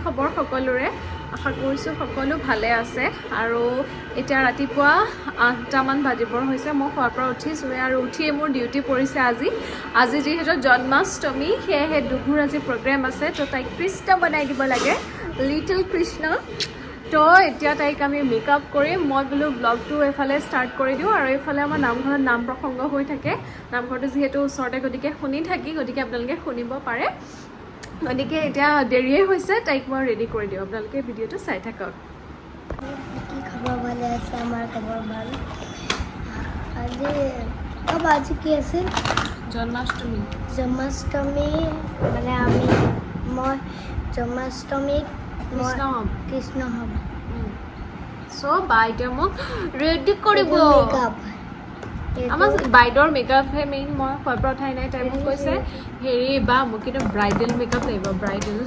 খবৰ সকলোৰে আশা কৰিছোঁ সকলো ভালে আছে আৰু এতিয়া ৰাতিপুৱা 8টামান বাজিবৰ হৈছে মই খোৱাৰ পৰা উঠিছোঁৱে আৰু উঠিয়ে মোৰ ডিউটি পৰিছে আজি যিহেতু জন্মাষ্টমী সেয়েহে দুগুৰ আজি প্ৰগ্ৰেম আছে তো তাইক কৃষ্ণ বনাই দিব লাগে লিটল কৃষ্ণ তো এতিয়া তাইক আমি মেকআপ কৰিম মই বোলো ব্লগটো এইফালে ষ্টাৰ্ট কৰি দিওঁ আৰু এইফালে আমাৰ নামঘৰত নাম প্ৰসংগ হৈ থাকে নামঘৰটো যিহেতু ওচৰতে গতিকে শুনি থাকি গতিকে আপোনালোকে শুনিব পাৰে গতিকে এতিয়া দেৰিয়ে হৈছে তাইক মই ৰেডি কৰি দিওঁ আপোনালোকে ভিডিঅ'টো চাই থাকক কি খবৰ ভালে আছে আমাৰ খবৰ ভাল আজি কি আছে জন্মাষ্টমী মানে মই জন্মাষ্টমীত কৃষ্ণ হ'ম চ' বাইদেউ মোক ৰেডি কৰিব আমাৰ বাইদেউৰ মেকআপহে মেইন মই খোৱাৰ পৰা উঠাই নাই তাই মোক কৈছে হেৰি বা মোক কিন্তু ব্ৰাইডেল মেকআপ লাগিব ব্ৰাইডেল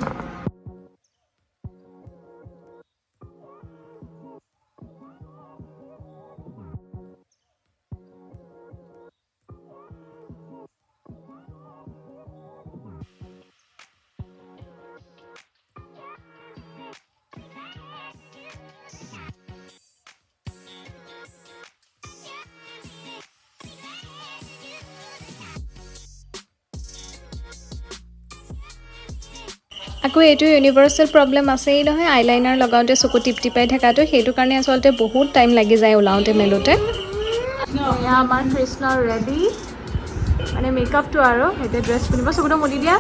আকৌ এইটো ইউনিভাৰ্চেল প্ৰব্লেম আছেই নহয় আইলাইনাৰ লগাওঁতে চকু টিপটিপাই থকাটো সেইটো কাৰণে আচলতে বহুত টাইম লাগি যায় ওলাওঁতে মেলোঁতে আমাৰ কৃষ্ণ ৰেডি মানে মেকআপটো আৰু এতিয়া ড্ৰেছ পিন্ধিব চকুটো মুদি দিয়া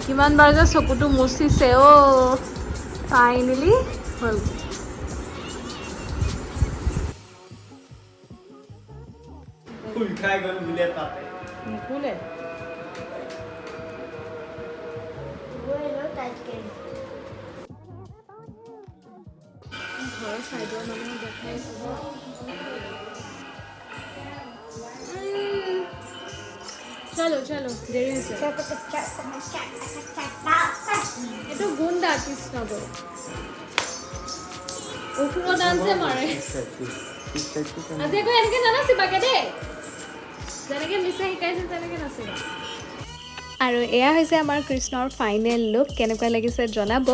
কিমান বাৰ যে চকুটো মুচিছে ফাইনেলি হ'ল নুখুলে ঘৰৰ চাইডৰ মানুহ দেখাই চলো দেৰি হৈছে এইটো গুণ্ডা কৃষ্ণটো উঠুৰ ডান্সে মাৰে আজি আকৌ এনেকে নানাচিবাগে দেই যেনেকে মিছা শিকাইছিল তেনেকে নাচিবা আৰু এয়া হৈছে আমাৰ কৃষ্ণৰ ফাইনেল লুক কেনেকুৱা লাগিছে জনাব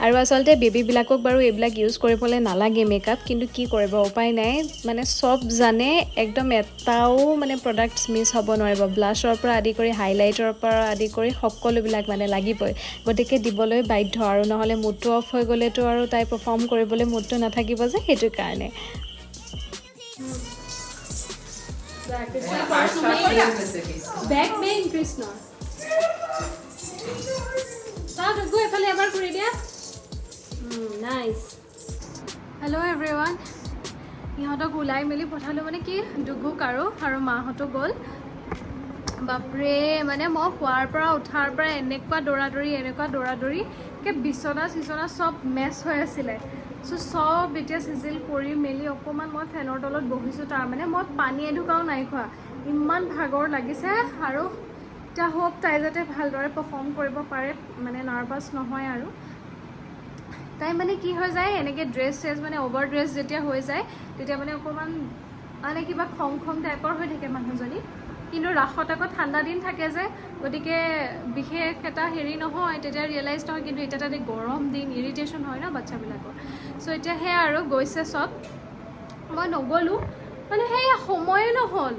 আৰু আচলতে বেবীবিলাকক বাৰু এইবিলাক ইউজ কৰিবলৈ নালাগে মেকআপ কিন্তু কি কৰিব উপায় নাই মানে চব জানে একদম এটাও মানে প্ৰডাক্টছ মিছ হ'ব নোৱাৰিব ব্লাছৰ পৰা আদি কৰি হাইলাইটৰ পৰা আদি কৰি সকলোবিলাক মানে লাগিবই গতিকে দিবলৈ বাধ্য আৰু নহ'লে মুডটো অফ হৈ গ'লেতো আৰু তাই পাৰফৰ্ম কৰিবলৈ মুডটো নাথাকিব যে সেইটো কাৰণে বেক মেইন কৃষ্ণ গৈ এফালে এবাৰ কৰি দিয়া নাইচ হেল্ল' এভৰিৱান ইহঁতক ওলাই মেলি পঠালোঁ মানে কি ডুগুক আৰু মাহঁতো গ'ল বাপৰে মানে মই শোৱাৰ পৰা উঠাৰ পৰা এনেকুৱা দৌৰা বিচনা চব মেচ হৈ আছিলে চ' চব এতিয়া চিজিল কৰি মেলি অকণমান মই ফেনৰ তলত বহিছোঁ তাৰমানে মই পানী এঢোকাও নাই খোৱা ইমান ভাগৰ লাগিছে আৰু এতিয়া হোপ তাই যাতে ভালদৰে পাৰফৰ্ম কৰিব পাৰে মানে নাৰ্ভাছ নহয় আৰু তাই মানে কি হৈ যায় এনেকৈ ড্ৰেছ মানে অভাৰ ড্ৰেছ যেতিয়া হৈ যায় তেতিয়া মানে অকণমান মানে কিবা খং টাইপৰ হৈ থাকে মানুহজনী কিন্তু ৰাসত আকৌ ঠাণ্ডা দিন থাকে যে গতিকে বিশেষ এটা হেৰি নহয় তেতিয়া ৰিয়েলাইজ নহয় কিন্তু এতিয়া তাতে গৰম দিন ইৰিটেশ্যন হয় ন বাচ্ছাবিলাকৰ চ' এতিয়া সেয়া আৰু গৈছে চব মই নগ'লোঁ মানে সেই সময়ে নহ'ল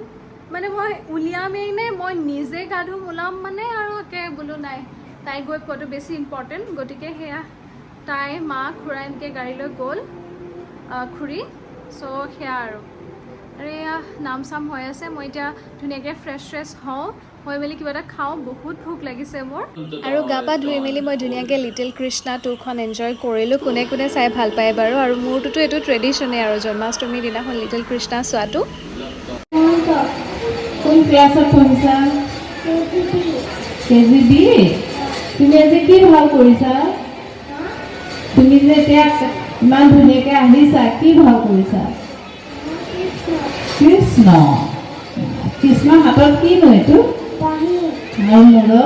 মানে মই উলিয়ামেই নে মই নিজে গা ধুম ওলাম মানে আৰু একে বোলো নাই তাই গৈ পোৱাটো বেছি ইম্পৰ্টেণ্ট গতিকে সেয়া তাই মা খুৰা এনেকৈ গাড়ী লৈ গ'ল খুৰী চ' সেয়া আৰু এয়া নাম চাম হৈ আছে মই এতিয়া ধুনীয়াকৈ ফ্ৰেছ হওঁ হৈ মেলি কিবা এটা খাওঁ বহুত ভোক লাগিছে মোৰ আৰু গা পা ধুই মেলি মই ধুনীয়াকৈ লিটিল কৃষ্ণা 2খন এনজয় কৰিলোঁ কোনে চাই ভাল পায় বাৰু আৰু মোৰটোতো এইটো ট্ৰেডিশ্যনেই আৰু জন্মাষ্টমীৰ দিনাখন লিটিল কৃষ্ণা চোৱাটো কোন ক্লাছত পঢ়িছা KGB তুমি আজি কি ভাল কৰিছা তুমি যে এতিয়া ইমান ধুনীয়াকৈ আহিছা কি ভাল কৰিছা কৃষ্ণ হাতত কিনো এইটো আৰু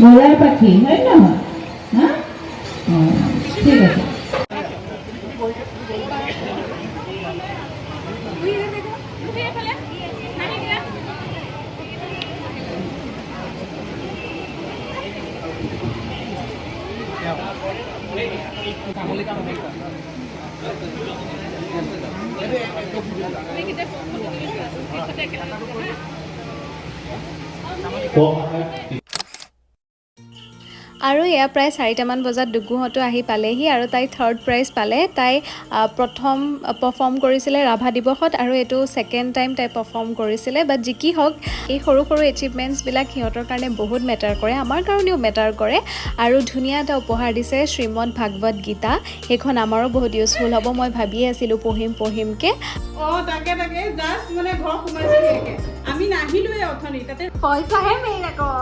মূৰত পাখি হয় নহয় হা ঠিক আছে আৰু এয়া প্ৰায় 4টামান বজাত ডুগুহঁতো আহি পালেহি আৰু তাই 3rd প্ৰাইজ পালে। তাই প্ৰথম পাৰফৰ্ম কৰিছিলে ৰাভা দিৱসত আৰু এইটো 2nd টাইম তাই পাৰফৰ্ম কৰিছিলে। বাট যি কি হওক, এই সৰু সৰু এচিভমেণ্টছবিলাক সিহঁতৰ কাৰণে বহুত মেটাৰ কৰে, আমাৰ কাৰণেও মেটাৰ কৰে। আৰু ধুনীয়া এটা উপহাৰ দিছে শ্ৰীমদ ভাগৱত গীতা, সেইখন আমাৰো বহুত ইউজফুল হ'ব। মই ভাবিয়ে আছিলোঁ পঢ়িমকৈ। তাকে জাষ্ট মানে ঘৰ সোমাইছে, আমি নাহিলোৱে অথনি, তাতে পইচাহে মেইন আকৌ।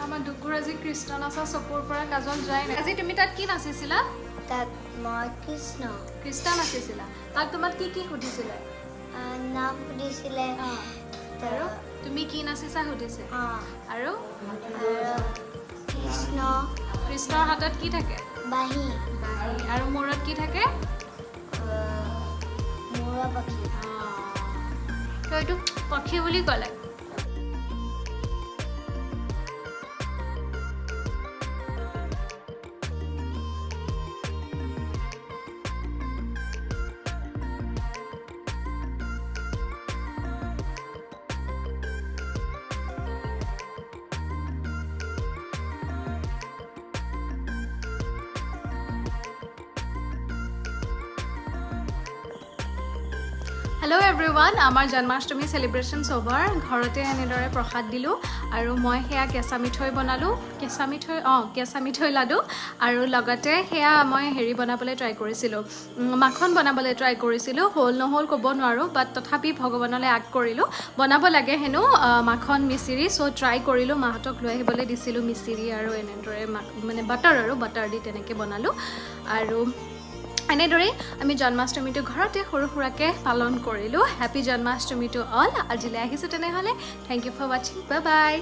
আমাৰ ডুগুৰ আজি কৃষ্ণ নাচা চকুৰ পৰা কাজল যায় নাই। আজি তুমি তাত কি নাচিছিলা? তাত মই কৃষ্ণ নাচিছিলা। তাক তোমাক কি সুধিছিলে? নাম সুধিছিলে আৰু তুমি কি নাচিছা সুধিছে। আৰু কৃষ্ণৰ হাতত কি থাকে? বাঁহী। আৰু মূৰত কি থাকে? মূৰৰ পাখি। তো এইটো পক্ষী বুলি ক'লে। হেল্ল' এভৰিৱান, আমাৰ জন্মাষ্টমী চেলিব্ৰেশ্যনছ অভাৰ। ঘৰতে এনেদৰে প্ৰসাদ দিলোঁ আৰু মই সেয়া কেঁচা মিঠৈ লাডু আৰু লগতে সেয়া মই বনাবলৈ ট্ৰাই কৰিছিলোঁ, মাখন বনাবলৈ ট্ৰাই কৰিছিলোঁ। হ'ল নহ'ল ক'ব নোৱাৰোঁ, বাট তথাপি ভগৱানলৈ আগ কৰিলোঁ। বনাব লাগে হেনো মাখন মিচিৰি, চ' ট্ৰাই কৰিলোঁ। মাহঁতক লৈ আহিবলৈ দিছিলোঁ মিচিৰি আৰু এনেদৰে মানে বাটাৰ দি তেনেকৈ বনালোঁ। আৰু এনেদৰেই আমি জন্মাষ্টমীটো ঘৰতে সৰু সুৰাকৈ পালন কৰিলোঁ। Happy Janmashtami to all. আজিলৈ আহিছোঁ তেনেহ'লে। থেংক ইউ ফৰ ৱাচিং। Bye bye.